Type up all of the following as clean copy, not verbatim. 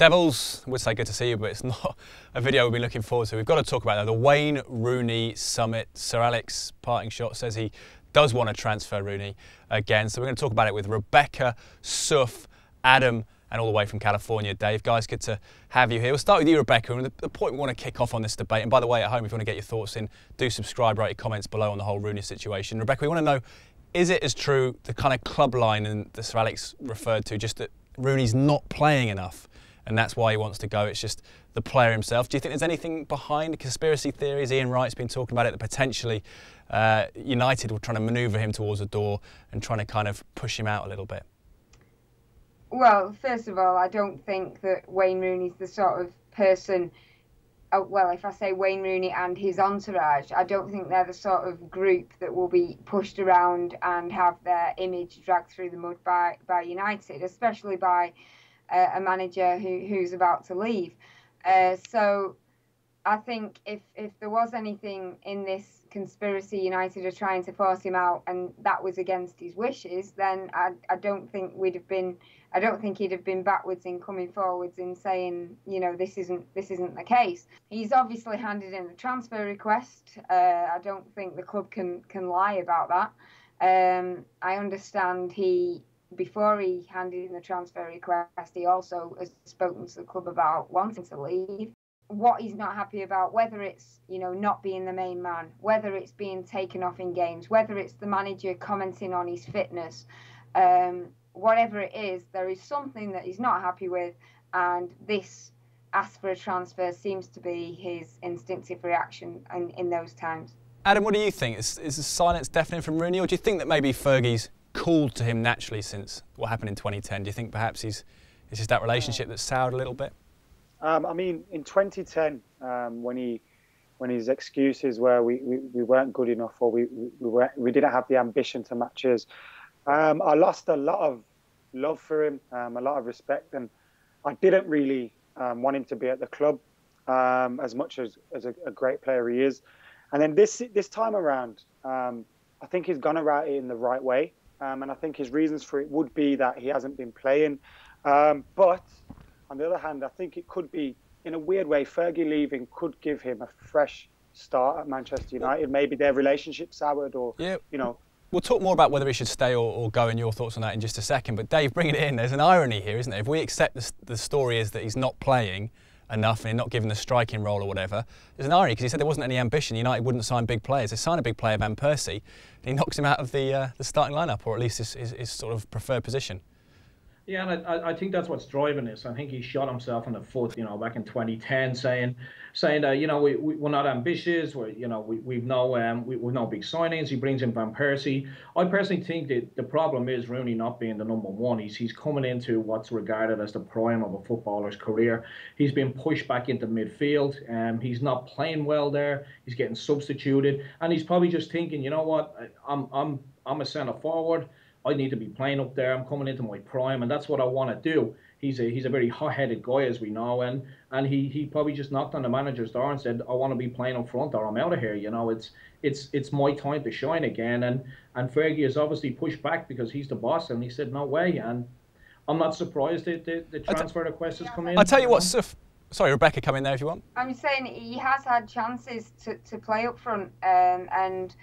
Devils, would say good to see you, but it's not a video we've been looking forward to. We've got to talk about that. The Wayne Rooney summit. Sir Alex, parting shot, says he does want to transfer Rooney again. So we're going to talk about it with Rebecca, Suf, Adam, and all the way from California, Dave. Guys, good to have you here. We'll start with you, Rebecca. And the point we want to kick off on this debate, and by the way, at home, if you want to get your thoughts in, do subscribe, write your comments below on the whole Rooney situation. Rebecca, we want to know, is it as true, the kind of club line that Sir Alex referred to, just that Rooney's not playing enough, and that's why he wants to go? It's just the player himself. Do you think there's anything behind conspiracy theories? Ian Wright's been talking about it, that potentially United were trying to manoeuvre him towards the door and trying to kind of push him out a little bit. Well, first of all, I don't think that Wayne Rooney's the sort of person, well, if I say Wayne Rooney and his entourage, I don't think they're the sort of group that will be pushed around and have their image dragged through the mud by United, especially by a manager who's about to leave. So I think if there was anything in this conspiracy, United are trying to force him out, and that was against his wishes, then I don't think he'd have been backwards in coming forwards in saying, you know, this isn't the case. He's obviously handed in the transfer request. I don't think the club can lie about that. I understand before he handed in the transfer request, he also has spoken to the club about wanting to leave. What he's not happy about, whether it's, you know, not being the main man, whether it's being taken off in games, whether it's the manager commenting on his fitness, whatever it is, there is something that he's not happy with, and this ask for a transfer seems to be his instinctive reaction in those times. Adam, what do you think? Is the silence deafening from Rooney, or do you think that maybe Fergie's called to him naturally since what happened in 2010? Do you think perhaps it's just that relationship that's soured a little bit? I mean, in 2010, when his excuses were we weren't good enough, or we didn't have the ambition to match us, I lost a lot of love for him, a lot of respect, and I didn't really want him to be at the club as much as a great player he is. And then this time around, I think he's gone about it in the right way, and I think his reasons for it would be that he hasn't been playing, but on the other hand, I think it could be, in a weird way, Fergie leaving could give him a fresh start at Manchester United. Maybe their relationship soured, or, you know. We'll talk more about whether he should stay or go, and your thoughts on that in just a second. But Dave, bringing it in, there's an irony here, isn't there? If we accept the story is that he's not playing enough and not given the striking role or whatever, there's an irony, because he said there wasn't any ambition. United wouldn't sign big players. They signed a big player, Van Persie, and he knocks him out of the starting lineup, or at least his sort of preferred position. Yeah, and I think that's what's driving this. I think he shot himself in the foot, you know, back in 2010, saying that, you know, we're not ambitious. We've no big signings. He brings in Van Persie. I personally think that the problem is Rooney not being the number one. He's coming into what's regarded as the prime of a footballer's career. He's been pushed back into midfield. He's not playing well there. He's getting substituted, and he's probably just thinking, you know what, I'm a centre forward. I need to be playing up there. I'm coming into my prime, and that's what I want to do. He's a very hot-headed guy, as we know, and he probably just knocked on the manager's door and said, I want to be playing up front, or I'm out of here. You know, it's my time to shine again. And Fergie has obviously pushed back because he's the boss, and he said no way. And I'm not surprised that the transfer request has come in. I'll tell you what, Suf. Sorry, Rebecca, come in there if you want. I'm saying he has had chances to play up front, and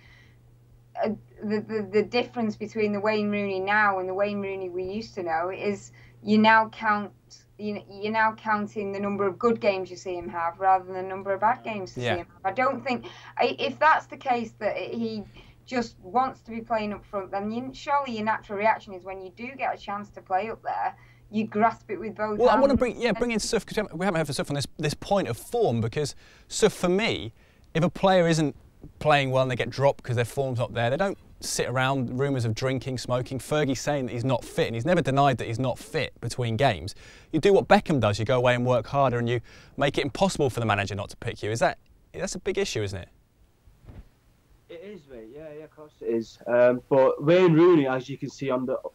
the difference between the Wayne Rooney now and the Wayne Rooney we used to know is you're now counting the number of good games you see him have rather than the number of bad games you see him have. I don't think, if that's the case, that he just wants to be playing up front, then surely your natural reaction is, when you do get a chance to play up there, you grasp it with both hands. I want to bring in Suf, because we haven't heard from Suf on this point of form, because Suf, for me, if a player isn't playing well and they get dropped because their form's not there, they don't sit around rumours of drinking, smoking. Fergie's saying that he's not fit, and he's never denied that he's not fit between games. You do what Beckham does, you go away and work harder, and you make it impossible for the manager not to pick you. That's a big issue, isn't it? It is, mate. Yeah, of course it is. But Wayne Rooney, as you can see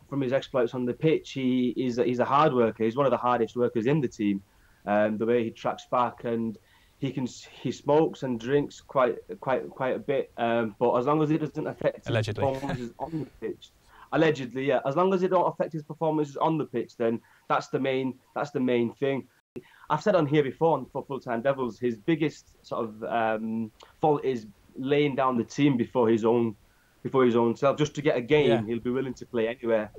from his exploits on the pitch, he's a hard worker. He's one of the hardest workers in the team. The way he tracks back, and he smokes and drinks quite a bit. But as long as it doesn't affect his performances on the pitch, allegedly, yeah. As long as it don't affect his performances on the pitch, then that's the main thing. I've said on here before for Full-Time Devils, his biggest sort of fault is laying down the team before his own self. Just to get a game, he'll be willing to play anywhere.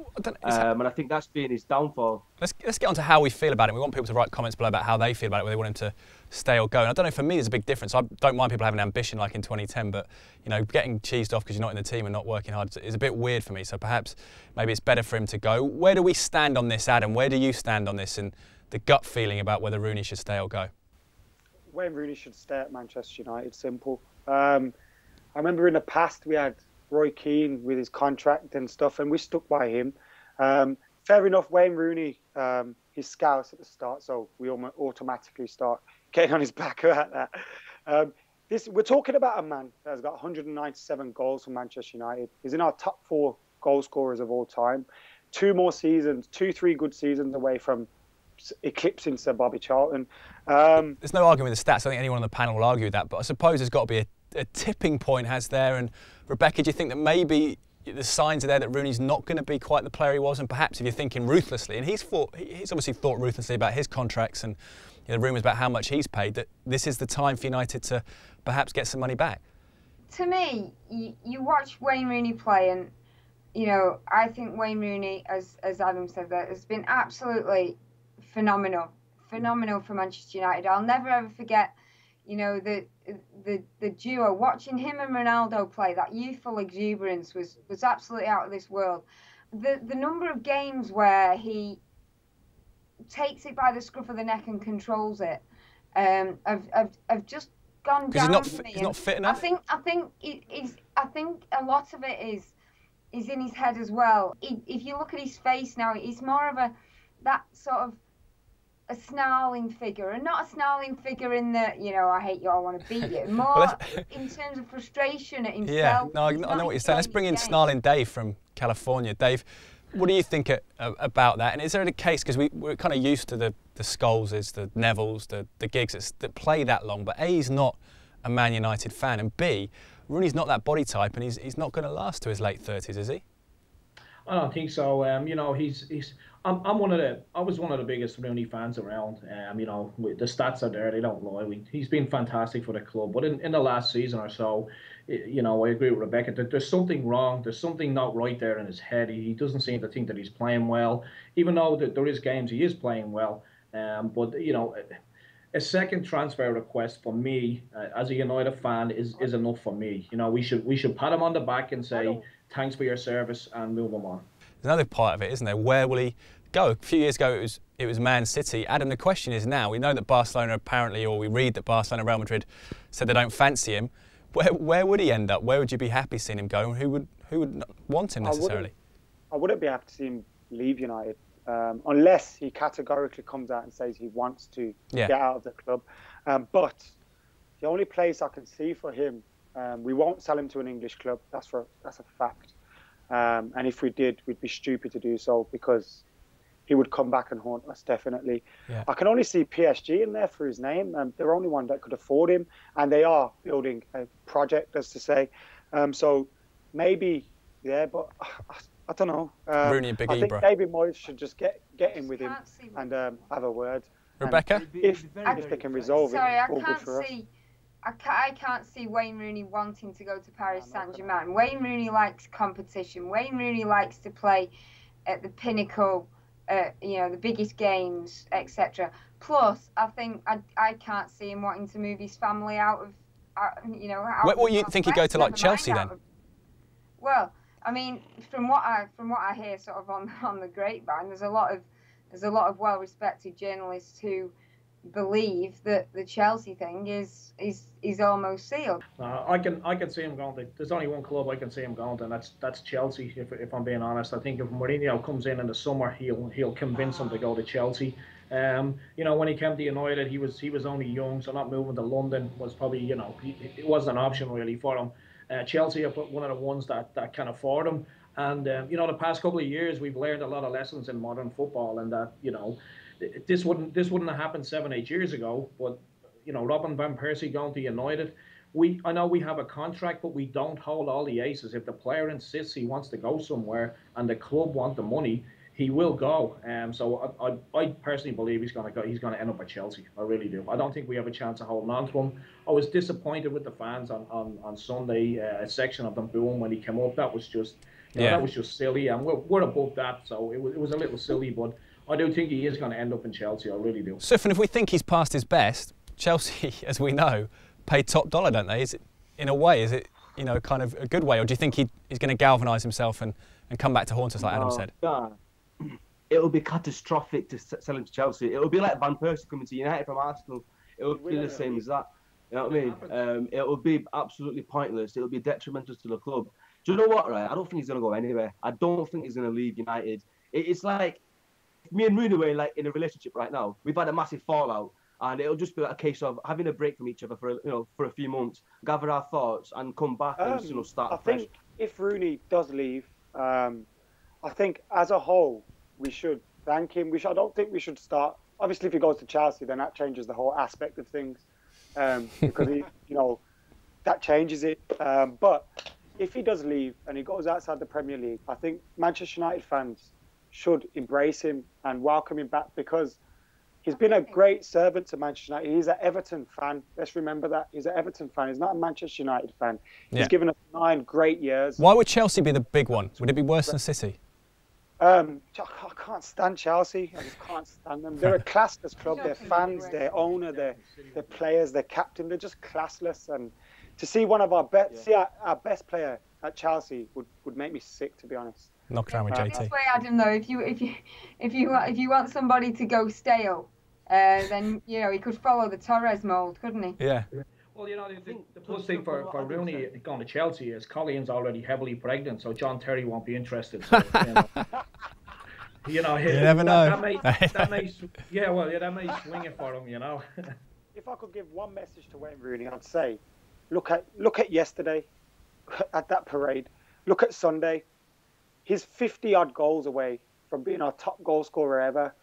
And I think that's been his downfall. Let's get on to how we feel about it. We want people to write comments below about how they feel about it, whether they want him to stay or go. And I don't know, for me, there's a big difference. I don't mind people having ambition like in 2010, but you know, getting cheesed off because you're not in the team and not working hard is a bit weird for me. So perhaps maybe it's better for him to go. Where do we stand on this, Adam? Where do you stand on this and the gut feeling about whether Rooney should stay or go? Wayne Rooney should stay at Manchester United, simple. I remember in the past we had Roy Keane with his contract and stuff, and we stuck by him. Fair enough, Wayne Rooney, he's scouse at the start, so we automatically start getting on his back about that. We're talking about a man that has got 197 goals for Manchester United. He's in our top 4 goal scorers of all time. 3 good seasons away from eclipsing Sir Bobby Charlton. There's no argument with the stats. I think anyone on the panel will argue with that, but I suppose there's got to be a tipping point, has there? And Rebecca, do you think that maybe the signs are there that Rooney's not going to be quite the player he was? And perhaps if you're thinking ruthlessly, and he's obviously thought ruthlessly about his contracts and the rumours about how much he's paid, that this is the time for United to perhaps get some money back? To me, you watch Wayne Rooney play, and you know, I think Wayne Rooney, as Adam said, that has been absolutely phenomenal for Manchester United. I'll never ever forget, you know, the duo, watching him and Ronaldo play. That youthful exuberance was absolutely out of this world. The number of games where he takes it by the scruff of the neck and controls it, have just gone down to me. He's not fit enough. I think a lot of it is in his head as well. If you look at his face now, he's more of that sort of a snarling figure, and not a snarling figure in the, you know, I hate you, I want to beat you. More in terms of frustration at himself. Yeah, no, I know what you're saying. Let's bring in Snarling Dave from California. Dave, what do you think about that? And is there a case, because we're kind of used to the Scholeses, the Nevilles, the Giggs that play that long, but A, he's not a Man United fan, and B, Rooney's not that body type, and he's not going to last to his late 30s, is he? I don't think so. You know, I was one of the biggest Rooney fans around. You know, the stats are there; they don't lie. He's been fantastic for the club. But in the last season or so, you know, I agree with Rebecca. There's something wrong. There's something not right there in his head. He doesn't seem to think that he's playing well, even though there is games he is playing well. But you know, a second transfer request for me as a United fan is enough for me. You know, we should pat him on the back and say thanks for your service and move him on. There's another part of it, isn't there? Where will he go? A few years ago it was Man City. Adam, the question is now, we know that Barcelona apparently, or we read that Barcelona and Real Madrid said they don't fancy him. Where would he end up? Where would you be happy seeing him go? Who would want him necessarily? I wouldn't be happy to see him leave United. Unless he categorically comes out and says he wants to get out of the club. But the only place I can see for him, we won't sell him to an English club. That's a fact. And if we did, we'd be stupid to do so, because he would come back and haunt us, definitely. Yeah. I can only see PSG in there for his name. They're the only one that could afford him, and they are building a project, as to say. So maybe, yeah, but I don't know. Rooney and Big I think David Moyes should just get in with him and have a word. Rebecca? If they can resolve it, all good for us. I can't see Wayne Rooney wanting to go to Paris Saint-Germain. Wayne Rooney likes competition. Wayne Rooney likes to play at the pinnacle, you know, the biggest games, etc. Plus, I think I can't see him wanting to move his family out of, you know. What you think he'd go to, like, Chelsea then? Well, I mean, from what I hear, sort of on the grapevine, there's a lot of well-respected journalists who believe that the Chelsea thing is almost sealed. I can see him going. There's only one club I can see him going, and that's Chelsea. If I'm being honest, I think if Mourinho comes in the summer, he'll convince him to go to Chelsea. You know, when he came to United, he was only young, so not moving to London was probably, you know, it wasn't an option really for him. Chelsea are one of the ones that can afford him. And you know, the past couple of years, we've learned a lot of lessons in modern football, and that, you know, this wouldn't have happened 7-8 years ago. But you know, Robin van Persie going to United, I know we have a contract, but we don't hold all the aces. If the player insists he wants to go somewhere and the club want the money, he will go. So I personally believe he's going to go. He's going to end up at Chelsea. I really do. I don't think we have a chance of holding on to him. I was disappointed with the fans on Sunday. A section of them booing when he came up. That was just that was just silly. And we're above that, so it was a little silly. But I do think he is going to end up in Chelsea. I really do. Sufjan, if we think he's past his best, Chelsea, as we know, pay top dollar, don't they? Is it, in a way, is it, kind of a good way, or do you think he's going to galvanise himself and come back to haunt us, like Adam said? Yeah. It'll be catastrophic to sell him to Chelsea. It'll be like Van Persie coming to United from Arsenal. It would be the same as that. You know what I mean? It will be absolutely pointless. It'll be detrimental to the club. Do you know what, right? I don't think he's going to go anywhere. I don't think he's going to leave United. It's like me and Rooney were in a relationship right now. We've had a massive fallout, and it'll just be like a case of having a break from each other for a few months, gather our thoughts, and come back and start I fresh. think if Rooney does leave, I think as a whole we should thank him. I don't think we should start. Obviously, if he goes to Chelsea, then that changes the whole aspect of things, because that changes it. But if he does leave and he goes outside the Premier League, I think Manchester United fans should embrace him and welcome him back, because he's been a great servant to Manchester United. He's an Everton fan. Let's remember that. He's an Everton fan. He's not a Manchester United fan. He's given us 9 great years. Why would Chelsea be the big one? Would it be worse than City? I can't stand Chelsea. I just can't stand them. They're a classless club. Their fans, their owner, their players, their captain, they're just classless. And to see one of our best, our best player at Chelsea would make me sick, to be honest. Knock around with JT. This way, Adam, though, if you want somebody to go stale, then he could follow the Torres mould, couldn't he? Yeah. Well, the plus thing for Rooney going to Chelsea is Colleen's already heavily pregnant, so John Terry won't be interested. So, you never know. That may swing it for him, If I could give one message to Wayne Rooney, I'd say, look at yesterday, at that parade. Look at Sunday. He's 50-odd goals away from being our top goal scorer ever.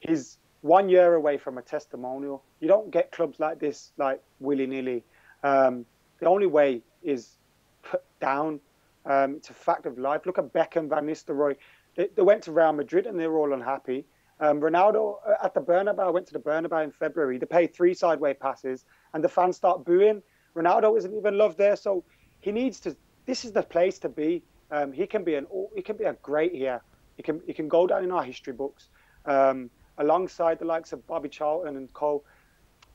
He's 1 year away from a testimonial. You don't get clubs like this, willy-nilly. The only way is put down. It's a fact of life. Look at Beckham, Van Nistelrooy. They went to Real Madrid and they were all unhappy. Ronaldo at the Bernabeu, went to the Bernabeu in February. They paid 3 sideways passes and the fans start booing. Ronaldo isn't even loved there, so he needs to. This is the place to be. He can be a great here. He can go down in our history books. Alongside the likes of Bobby Charlton and Cole.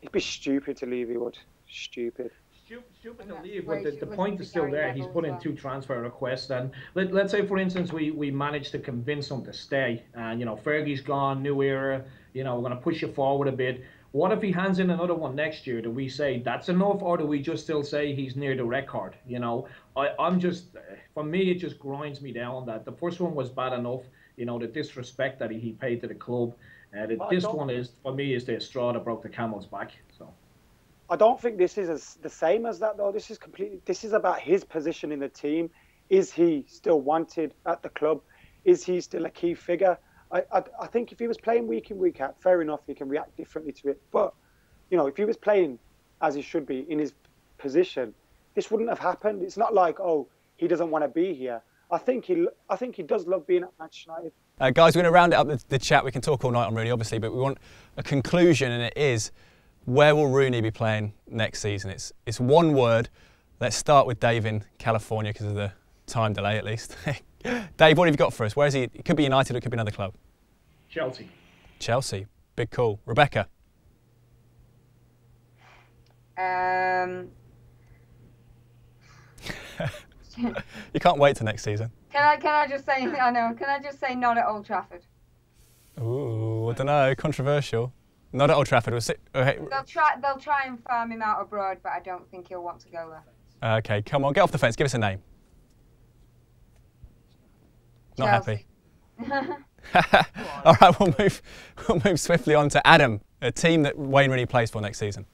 It'd be stupid to leave, he would. Stupid. Stupid to leave, but the point is still there. He's put in 2 transfer requests, and let's say, for instance, we managed to convince him to stay, and Fergie's gone, new era, we're going to push you forward a bit. What if he hands in another one next year? Do we say that's enough, or do we just still say he's near the record? I'm just, for me, it just grinds me down that the first one was bad enough, the disrespect that he paid to the club. This one is, for me, is the straw that broke the camel's back. So I don't think this is the same as that, though. This is about his position in the team. Is he still wanted at the club? Is he still a key figure? I think if he was playing week in, week out, fair enough, he can react differently to it. But, if he was playing as he should be in his position, this wouldn't have happened. It's not like, he doesn't want to be here. I think he does love being at Manchester United. Guys, we're going to round it up the chat. We can talk all night on Rooney, obviously, but we want a conclusion, and it is, where will Rooney be playing next season? It's one word. Let's start with Dave in California because of the time delay, at least. Dave, what have you got for us? Where is he? It could be United or it could be another club. Chelsea. Chelsea. Big call. Rebecca? You can't wait till next season. Can I just say, I know, can I just say not at Old Trafford? Ooh, I don't know, controversial. Not at Old Trafford. Okay. They'll try and farm him out abroad, but I don't think he'll want to go there. Okay, come on, get off the fence. Give us a name. Chelsea. Not happy. All right, we'll move swiftly on to Adam, a team that Wayne Rooney plays for next season.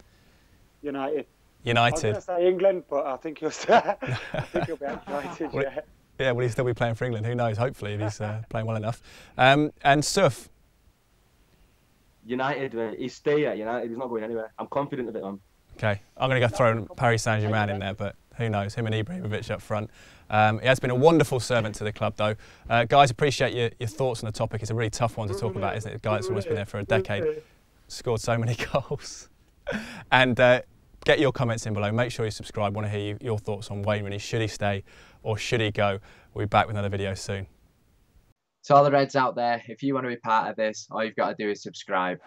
United. United. I was going to say England, but I think he'll be at United. Yeah, will he still be playing for England? Who knows? Hopefully, if he's playing well enough. And Suf. United, he's staying at United. He's not going anywhere. I'm confident of it, man. Okay, I'm going to go throw Paris Saint-Germain in there, but Who knows? Him and Ibrahimovic up front. He has been a wonderful servant to the club, though. Guys, appreciate your thoughts on the topic. It's a really tough one to talk about, isn't it? A guy that's almost been there for a decade, scored so many goals. And get your comments in below. Make sure you subscribe. Want to hear your thoughts on Wayne Rooney. Should he stay or should he go? We'll be back with another video soon. To all the Reds out there, if you want to be part of this, all you've got to do is subscribe.